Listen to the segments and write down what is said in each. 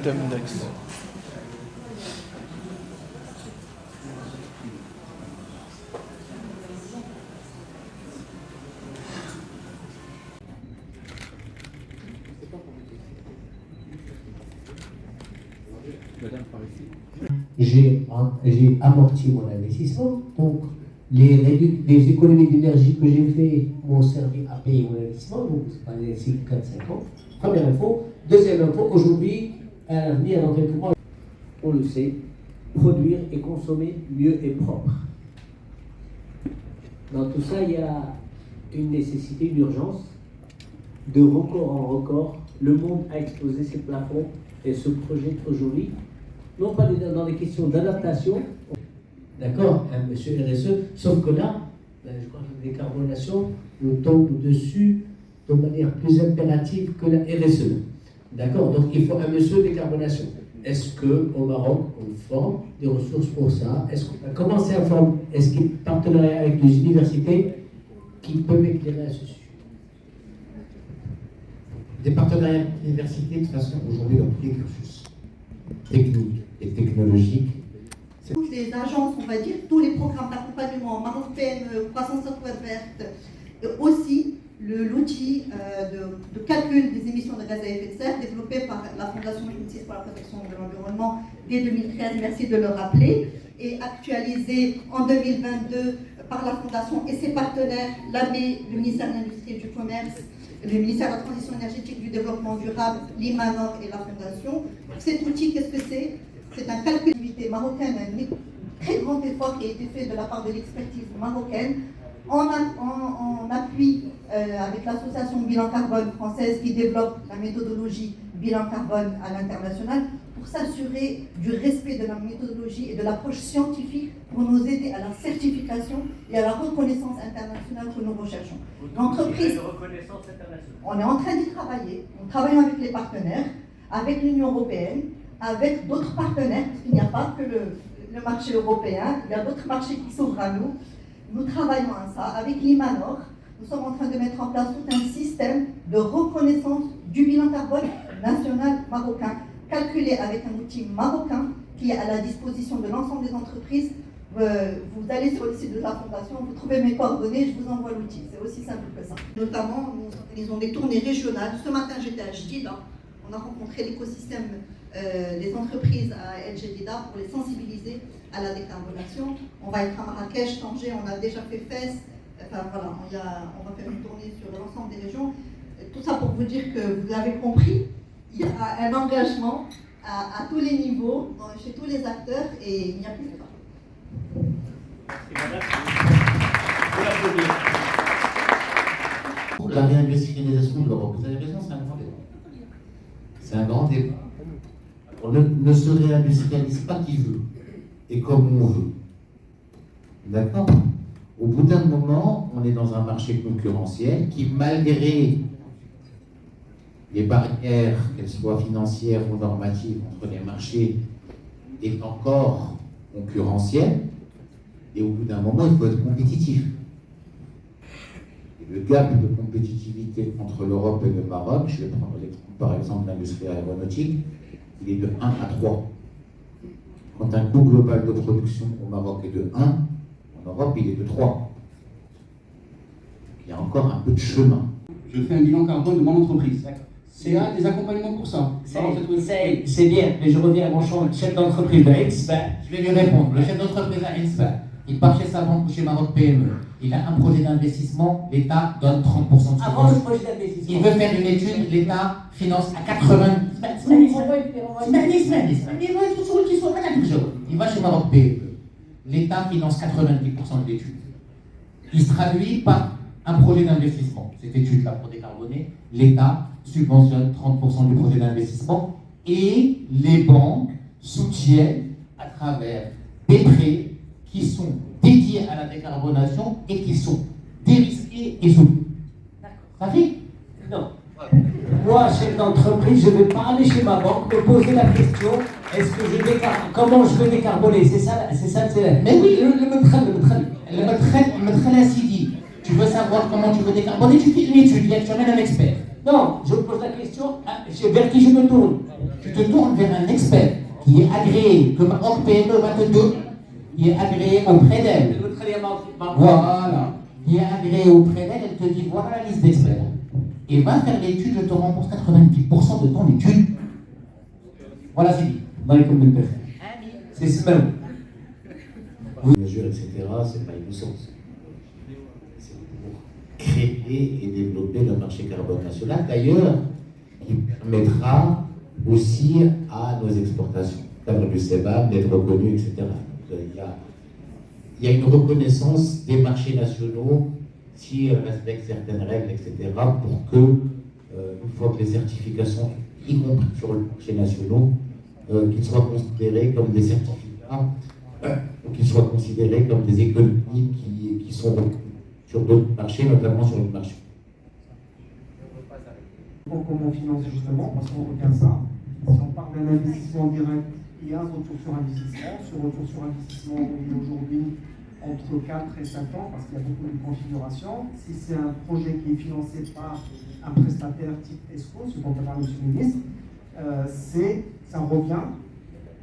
Temdex. J'ai amorti mon investissement, donc les économies d'énergie que j'ai fait m'ont servi à payer mon investissement, donc c'est pas les 4-5 ans. Première info. Deuxième info, aujourd'hui, à l'avenir, dans quelques mois, on le sait, produire et consommer mieux et propre. Dans tout ça, il y a une nécessité, une urgence. De record en record, le monde a explosé ses plafonds et se projette aujourd'hui, non pas dans des questions d'adaptation, d'accord, hein, monsieur RSE, sauf que là, je crois que la décarbonation nous tombe dessus de manière plus impérative que la RSE. D'accord, donc il faut un monsieur décarbonation. Est-ce qu'au Maroc, on forme des ressources pour ça? Est-ce qu'on a commencé à former? Est-ce qu'il y a un partenariat avec des universités qui peuvent éclairer à ce sujet? Des partenariats avec l'université, de toute façon, aujourd'hui, dans tous les cursus techniques et technologiques. Toutes les agences, on va dire, tous les programmes d'accompagnement, Maroc PME, croissance software verte, aussi l'outil de calcul des émissions de gaz à effet de serre développé par la Fondation Métis pour la protection de l'environnement dès 2013, merci de le rappeler, et actualisé en 2022 par la Fondation et ses partenaires, l'AME, le ministère de l'Industrie et du Commerce, le ministère de la Transition énergétique du développement durable, l'IMANOR et la Fondation. Cet outil, qu'est-ce que c'est? C'est un calcul d'activité marocaine, un très grand effort qui a été fait de la part de l'expertise marocaine, en appui avec l'association Bilan Carbone française qui développe la méthodologie Bilan Carbone à l'international pour s'assurer du respect de la méthodologie et de l'approche scientifique pour nous aider à la certification et à la reconnaissance internationale que nous recherchons. L'entreprise, on est en train d'y travailler, nous travaillons avec les partenaires, avec l'Union européenne, avec d'autres partenaires, parce qu'il n'y a pas que le marché européen, il y a d'autres marchés qui s'ouvrent à nous. Nous travaillons à ça avec l'IMANOR. Nous sommes en train de mettre en place tout un système de reconnaissance du bilan carbone national marocain, calculé avec un outil marocain qui est à la disposition de l'ensemble des entreprises. Vous allez sur le site de la Fondation, vous trouvez mes coordonnées, je vous envoie l'outil. C'est aussi simple que ça. Notamment, nous organisons des tournées régionales. Ce matin, j'étais à Jdida. On a rencontré l'écosystème des entreprises à El Jadida pour les sensibiliser à la décarbonation. On va être à Marrakech, Tanger, on a déjà fait Fès. Enfin voilà, on va faire une tournée sur l'ensemble des régions. Tout ça pour vous dire que vous avez compris, il y a un engagement à tous les niveaux, chez tous les acteurs, et il n'y a plus que ça. La réindustrialisation de l'Europe, vous avez raison, c'est un grand débat. C'est un grand débat. On ne se réindustrialise pas qui veut et comme on veut. D'accord? Au bout d'un moment, on est dans un marché concurrentiel qui, malgré les barrières, qu'elles soient financières ou normatives, entre les marchés, est encore concurrentiel. Et au bout d'un moment, il faut être compétitif. Et le gap de compétitivité entre l'Europe et le Maroc, je vais prendre par exemple l'industrie aéronautique, il est de 1 à 3. Quand un coût global de production au Maroc est de 1, en Europe, il est de 3. Il y a encore un peu de chemin. Je fais un bilan carbone de mon entreprise. C'est un des accompagnements pour ça. C'est bien, mais je reviens à mon champ. Le chef d'entreprise de Expa, je vais lui répondre. Le chef d'entreprise à Expa, il part chez sa banque ou chez Maroc PME. Il a un projet d'investissement, l'État donne 30% de subvention. Avant le projet d'investissement. Il veut faire une étude, l'État finance à 80%. Il va chez Maroc PME. L'État finance 90% de l'étude. Il se traduit par un projet d'investissement. Cette étude-là pour décarboner, l'État subventionne 30% du projet d'investissement et les banques soutiennent à travers des prêts qui sont dédiés à la décarbonation et qui sont dérisqués et soutenus. Ça fait? Non. Moi, chef d'entreprise, je ne vais pas aller chez ma banque me poser la question comment je veux décarboner? C'est ça, mais oui, le maître Sidi. Tu veux savoir comment tu veux décarboner, tu fais une étude, tu amènes un expert. Non, je pose la question, vers qui je me tourne? Tu te tournes vers un expert qui est agréé, que Maroc PME 22, qui est agréé auprès d'elle. Voilà. Qui est agréé auprès d'elle, elle te dit voilà la liste d'experts. Et va faire l'étude, je te rembourse 90% de ton étude. Voilà, c'est dit. C'est ce même. Mesures, etc., c'est pas innocent. C'est pour créer et développer le marché carbone national, d'ailleurs, qui permettra aussi à nos exportations, comme le CEBAM, d'être reconnus, etc. Donc, il y a une reconnaissance des marchés nationaux s'ils respectent certaines règles, etc., pour que, une fois que les certifications, y compris sur le marché national, qu'ils soient considérés comme des certificats, qu'ils soient considérés comme des économies qui sont sur d'autres marchés, notamment sur le marché. Comment on finance justement, parce qu'on regarde ça. Si on parle d'un investissement direct, il y a un retour sur investissement. Ce retour sur investissement est aujourd'hui entre 4 et 5 ans, parce qu'il y a beaucoup de configurations. Si c'est un projet qui est financé par un prestataire type ESCO, ce dont a parlé M. le ministre, ça revient,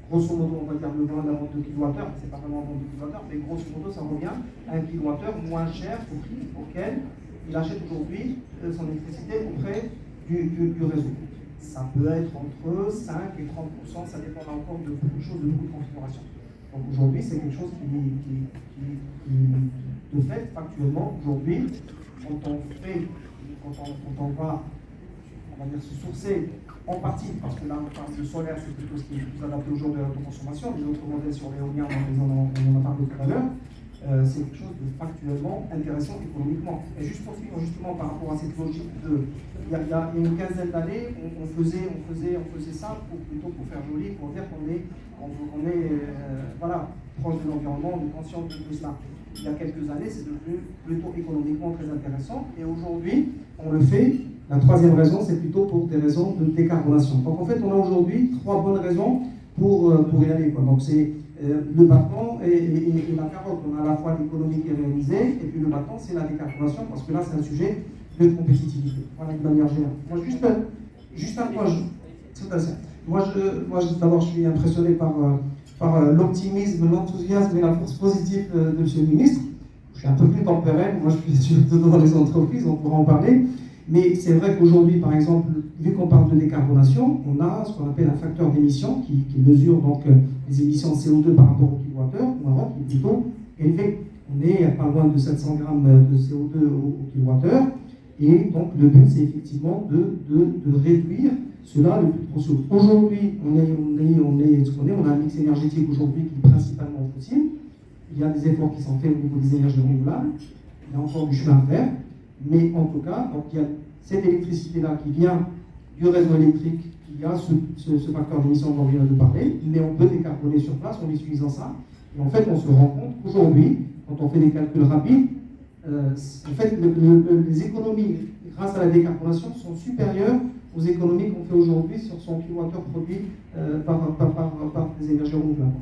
grosso modo, on va dire le moins d'un 2 kWh, c'est pas vraiment un 2 kWh, mais grosso modo, ça revient à 1 kWh moins cher au prix auquel il achète aujourd'hui son électricité auprès du réseau. Ça peut être entre 5 et 30%, ça dépend encore de beaucoup de choses, de beaucoup de configurations. Donc aujourd'hui, c'est quelque chose qui de fait, factuellement, aujourd'hui, quand on va, on va dire, se sourcer en partie, parce que là, on parle de solaire, c'est plutôt ce qui est plus adapté aujourd'hui à l'autoconsommation, les autres modèles sur l'éolien, on en a parlé tout à l'heure, c'est quelque chose de factuellement intéressant économiquement. Et juste pour suivre justement par rapport à cette logique de, il y a une quinzaine d'années, on faisait ça plutôt pour faire joli, pour dire qu'on est voilà, proche de l'environnement, on est conscient de tout cela. Il y a quelques années, c'est devenu plutôt économiquement très intéressant, et aujourd'hui, on le fait. La troisième raison, c'est plutôt pour des raisons de décarbonation. Donc en fait, on a aujourd'hui 3 bonnes raisons pour y aller, quoi. Donc c'est le bâton et la carotte. On a à la fois l'économie qui est réalisée, et puis le bâton, c'est la décarbonation, parce que là, c'est un sujet de compétitivité. Voilà, de manière générale. Moi, juste un point. Moi, d'abord, je suis impressionné par l'optimisme, l'enthousiasme et la force positive de M. le ministre. Je suis un peu plus tempéré. Moi, je suis dans les entreprises, on pourra en parler. Mais c'est vrai qu'aujourd'hui, par exemple, vu qu'on parle de décarbonation, on a ce qu'on appelle un facteur d'émission qui mesure donc les émissions de CO2 par rapport au kilowattheure. Au Maroc, qui est plutôt élevé. On est à pas loin de 700 grammes de CO2 au kilowattheure. Et donc, le but, c'est effectivement de réduire cela le plus possible. Aujourd'hui, on est ce qu'on est. On a un mix énergétique aujourd'hui qui est principalement fossile. Il y a des efforts qui sont faits au niveau des énergies renouvelables. Il y a encore du chemin à faire. Mais en tout cas, donc il y a cette électricité-là qui vient du réseau électrique, qui a ce facteur d'émission dont on vient de parler, mais on peut décarboner sur place en utilisant ça. Et en fait, on se rend compte qu'aujourd'hui, quand on fait des calculs rapides, en fait, les économies grâce à la décarbonation sont supérieures aux économies qu'on fait aujourd'hui sur son kilowattheure produit par des énergies renouvelables.